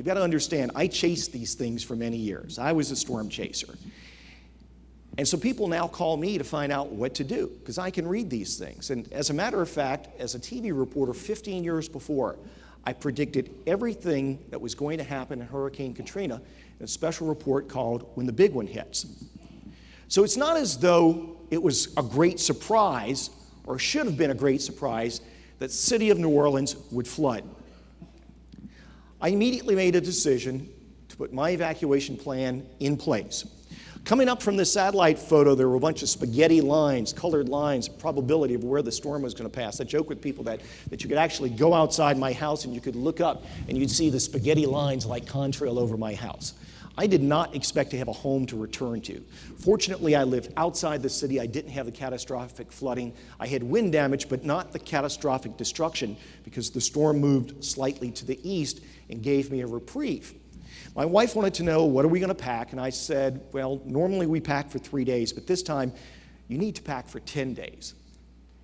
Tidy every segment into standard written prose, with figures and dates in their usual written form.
You've got to understand, I chased these things for many years. I was a storm chaser. And so people now call me to find out what to do, because I can read these things. And as a matter of fact, as a TV reporter 15 years before, I predicted everything that was going to happen in Hurricane Katrina in a special report called When the Big One Hits. So it's not as though it was a great surprise, or should have been a great surprise, that the city of New Orleans would flood. I immediately made a decision to put my evacuation plan in place. Coming up from the satellite photo, there were a bunch of spaghetti lines, colored lines, probability of where the storm was going to pass. I joke with people that you could actually go outside my house and you could look up and you'd see the spaghetti lines like contrail over my house. I did not expect to have a home to return to. Fortunately, I lived outside the city. I didn't have the catastrophic flooding. I had wind damage, but not the catastrophic destruction, because the storm moved slightly to the east and gave me a reprieve. My wife wanted to know, what are we going to pack? And I said, well, normally we pack for 3 days, but this time you need to pack for 10 days.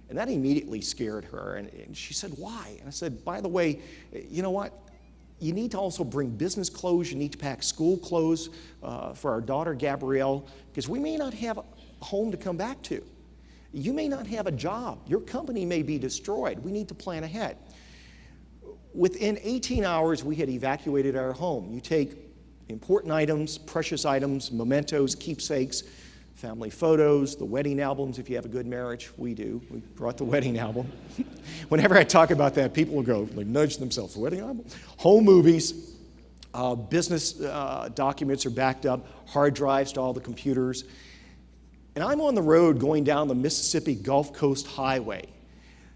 And that immediately scared her. And she said, why? And I said, by the way, you know what? You need to also bring business clothes. You need to pack school clothes for our daughter, Gabrielle, because we may not have a home to come back to. You may not have a job. Your company may be destroyed. We need to plan ahead. Within 18 hours, we had evacuated our home. You take important items, precious items, mementos, keepsakes, family photos, the wedding albums, if you have a good marriage. We do. We brought the wedding album. Whenever I talk about that, people will go, like, nudge themselves. The wedding album? Home movies, business documents are backed up, hard drives to all the computers. And I'm on the road going down the Mississippi Gulf Coast Highway,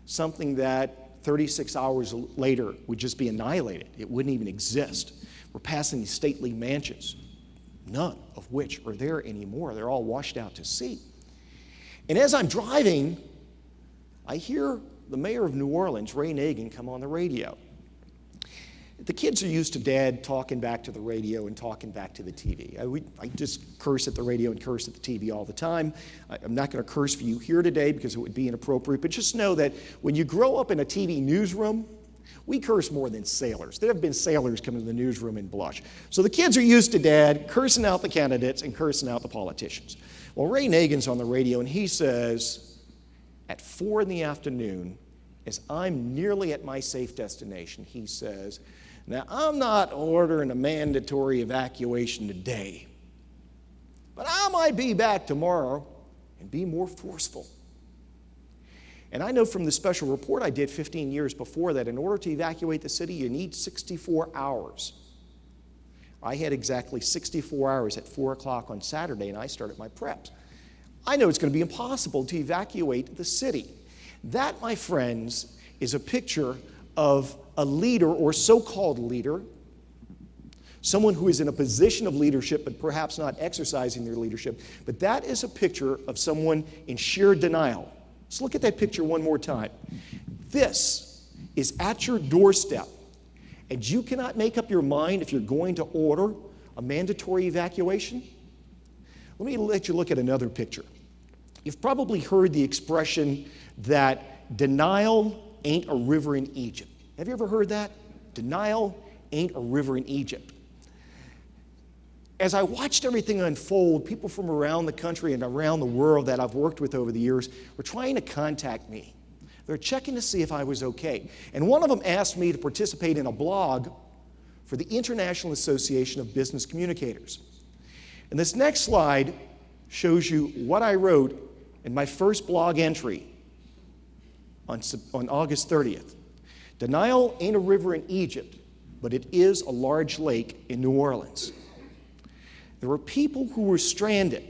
something that 36 hours later would just be annihilated. It wouldn't even exist. We're passing these stately mansions, none of which are there anymore. They're all washed out to sea. And as I'm driving, I hear the mayor of New Orleans, Ray Nagin, come on the radio. The kids are used to Dad talking back to the radio and talking back to the TV. I just curse at the radio and curse at the TV all the time. I'm not going to curse for you here today because it would be inappropriate, but just know that when you grow up in a TV newsroom, we curse more than sailors. There have been sailors come into the newsroom and blush. So the kids are used to Dad cursing out the candidates and cursing out the politicians. Well, Ray Nagin's on the radio, and he says, at 4 p.m, as I'm nearly at my safe destination, he says, now, I'm not ordering a mandatory evacuation today, but I might be back tomorrow and be more forceful. And I know from the special report I did 15 years before that in order to evacuate the city, you need 64 hours. I had exactly 64 hours at 4 o'clock on Saturday, and I started my preps. I know it's going to be impossible to evacuate the city. That, my friends, is a picture of a leader or so-called leader, someone who is in a position of leadership but perhaps not exercising their leadership. But that is a picture of someone in sheer denial. Let's look at that picture one more time. This is at your doorstep, and you cannot make up your mind if you're going to order a mandatory evacuation. Let me let you look at another picture. You've probably heard the expression that denial ain't a river in Egypt. Have you ever heard that? Denial ain't a river in Egypt. As I watched everything unfold, people from around the country and around the world that I've worked with over the years were trying to contact me. They're checking to see if I was okay. And one of them asked me to participate in a blog for the International Association of Business Communicators. And this next slide shows you what I wrote in my first blog entry on August 30th. Denial ain't a river in Egypt, but it is a large lake in New Orleans. There were people who were stranded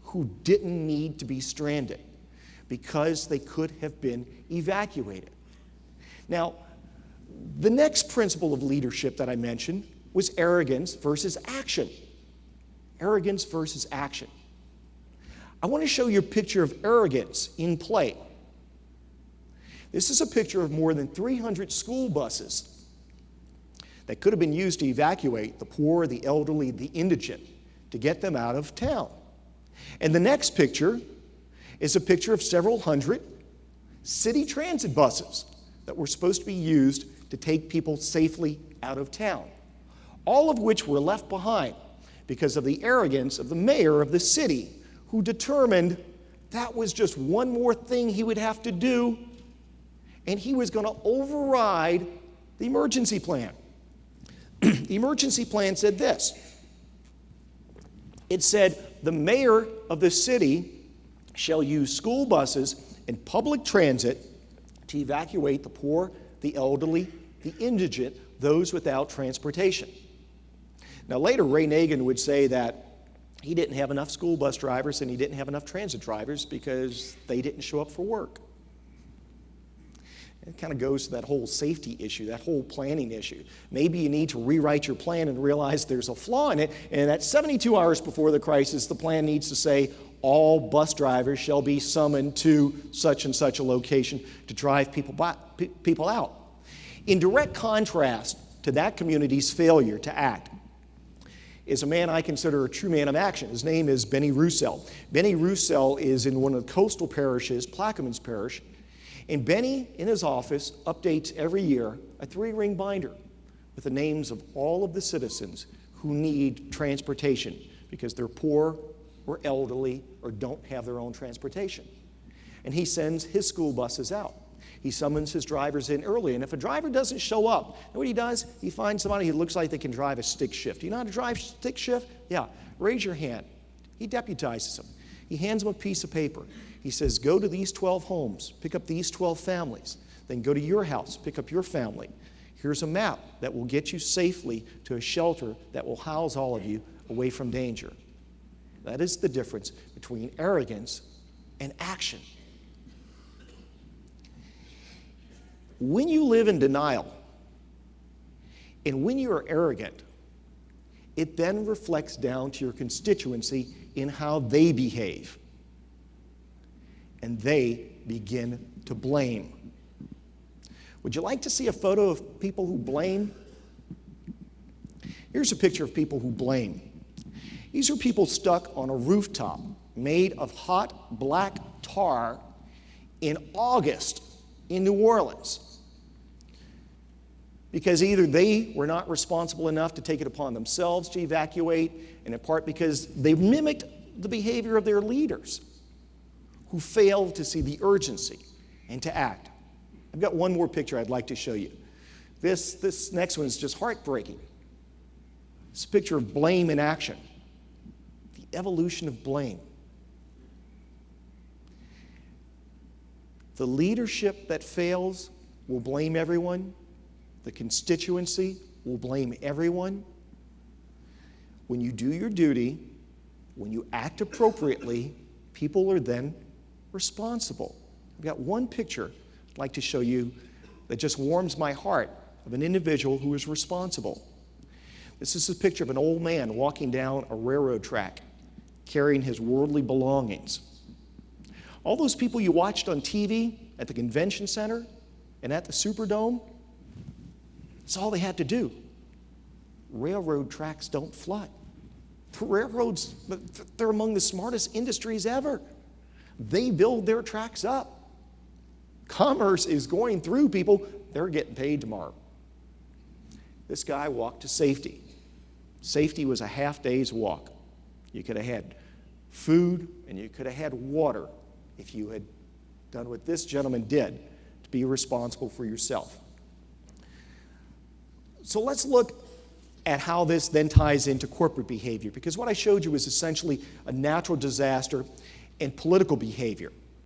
who didn't need to be stranded because they could have been evacuated. Now, the next principle of leadership that I mentioned was arrogance versus action. Arrogance versus action. I want to show you a picture of arrogance in play. This is a picture of more than 300 school buses that could have been used to evacuate the poor, the elderly, the indigent, to get them out of town. And the next picture is a picture of several hundred city transit buses that were supposed to be used to take people safely out of town. all of which were left behind because of the arrogance of the mayor of the city, who determined that was just one more thing he would have to do, and he was going to override the emergency plan. The emergency plan said this. It said, the mayor of the city shall use school buses and public transit to evacuate the poor, the elderly, the indigent, those without transportation. Now later, Ray Nagin would say that he didn't have enough school bus drivers and he didn't have enough transit drivers because they didn't show up for work. It kind of goes to that whole safety issue, that whole planning issue. Maybe you need to rewrite your plan and realize there's a flaw in it, and at 72 hours before the crisis, the plan needs to say all bus drivers shall be summoned to such and such a location to drive people out. In direct contrast to that community's failure to act is a man I consider a true man of action. His name is Benny Roussel. Benny Roussel is in one of the coastal parishes, Plaquemines Parish, and Benny, in his office, updates every year a 3-ring binder with the names of all of the citizens who need transportation because they're poor or elderly or don't have their own transportation. And he sends his school buses out. He summons his drivers in early, and if a driver doesn't show up, you know what he does? He finds somebody who looks like they can drive a stick shift. You know how to drive stick shift? Yeah, raise your hand. He deputizes them. He hands them a piece of paper. He says, go to these 12 homes, pick up these 12 families, then go to your house, pick up your family. Here's a map that will get you safely to a shelter that will house all of you away from danger. That is the difference between arrogance and action. When you live in denial, and when you are arrogant, it then reflects down to your constituency in how they behave. And they begin to blame. Would you like to see a photo of people who blame? Here's a picture of people who blame. These are people stuck on a rooftop made of hot black tar in August in New Orleans. Because either they were not responsible enough to take it upon themselves to evacuate, and in part because they mimicked the behavior of their leaders, who failed to see the urgency and to act. I've got one more picture I'd like to show you. This next one is just heartbreaking. It's a picture of blame in action. The evolution of blame. The leadership that fails will blame everyone. The constituency will blame everyone. When you do your duty, when you act appropriately, people are then responsible. I've got one picture I'd like to show you that just warms my heart of an individual who is responsible. This is a picture of an old man walking down a railroad track, carrying his worldly belongings. All those people you watched on TV at the convention center and at the Superdome, that's all they had to do. Railroad tracks don't flood. The railroads, they're among the smartest industries ever. They build their tracks up. Commerce is going through people. They're getting paid tomorrow. This guy walked to safety. Safety was a half day's walk. You could have had food and you could have had water if you had done what this gentleman did to be responsible for yourself. So let's look at how this then ties into corporate behavior, because what I showed you was essentially a natural disaster and political behavior.